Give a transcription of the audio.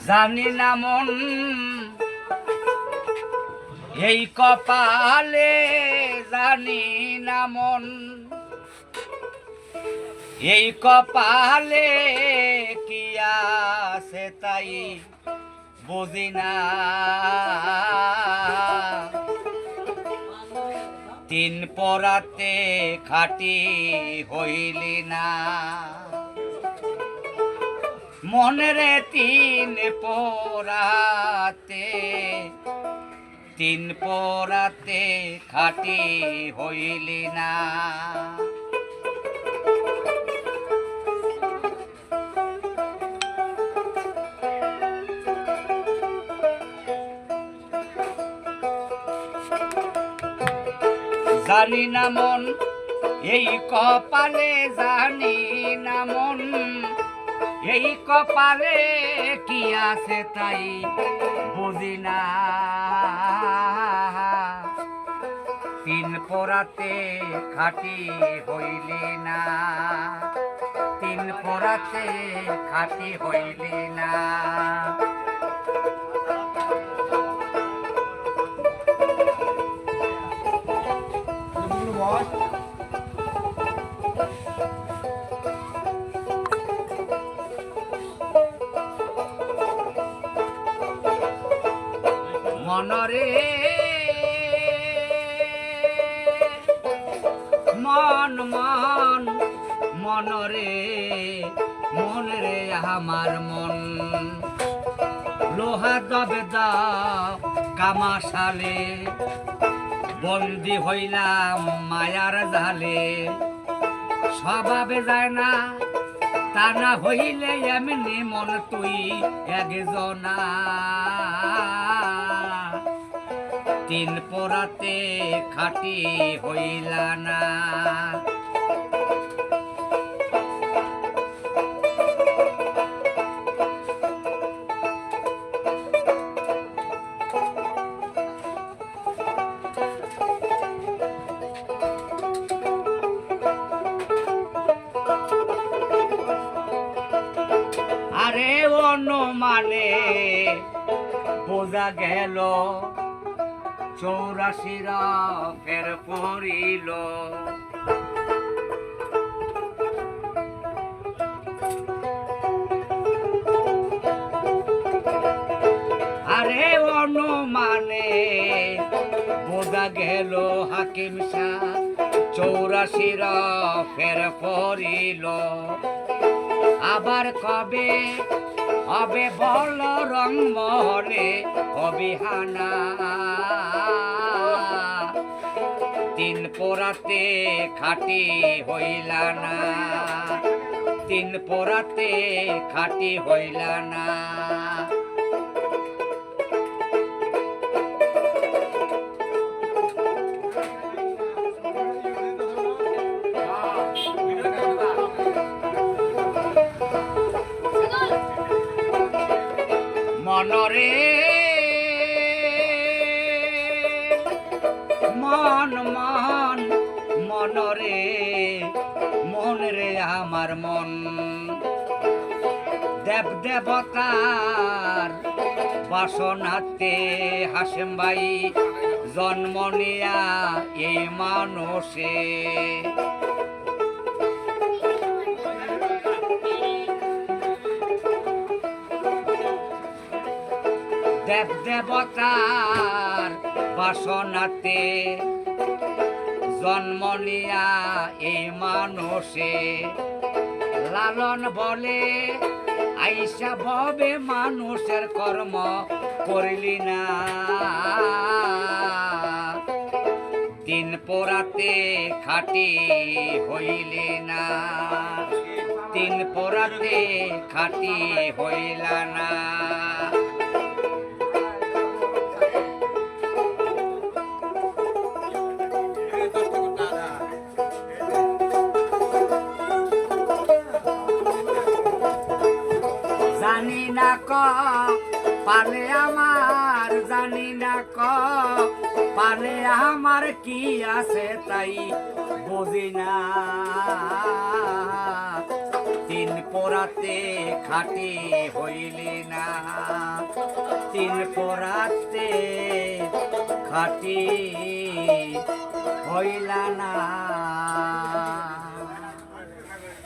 জানি না মন এই কপালে, জানি না মন এই কপালে কি আছে তাই বুঝি না। তিন পরাতে খাটি হইলি না, মনেরে তিন পরাতে, তিন পরাতে খাটি হইলি না। জানি না মন এই কপালে, জানি না মন এই কপালে কি আছে তাই বুঝি না। তিন পরাতে খাটি হইলি না, তিন পরাতে খাটি হইলি না। মনরে মন মন মনরে মনরে আমার মন, লোহা দবে দাও কামাশালে, বন্দি হইলাম মায়ার জালে। স্বভাবে যায় না তা না হইলে এমনি মন তুই একজনা। তিন পরাতে খাটি হইলা না। আরে অনুমানে বোঝা গেল 84 ফের পড়িল। আরে অনুমানে বোঝা গেল হাকিম শাহ 84 ফের পড়িল। আবার কবে হবে বল রংমহলে অবিহানা। তিন পরাতে খাটি হইলা না, তিন পরাতে খাটি হইলা না। মনরে মন মন মনরে মনরে আমার মন, দেব দেবতার বাসনাতে হাসেম ভাই জন্ম নিয়া এই মানুষে। দেব দেবতার বাসনাতে জন্ম নিয়া এই মানুষে। লালন বলে আইসা ভবে মানুষের কর্ম করিলি না। তিন পরাতে খাটি হইলি না, তিন পরাতে খাটি হইলা না। জানি না ক পালে আমার, জানি না ক পালে আমার কি আছে তাই বুঝি না। তিন পোড়া পরাতে খাটি হইলি না, তিন পরাতে খাটি হইলা না।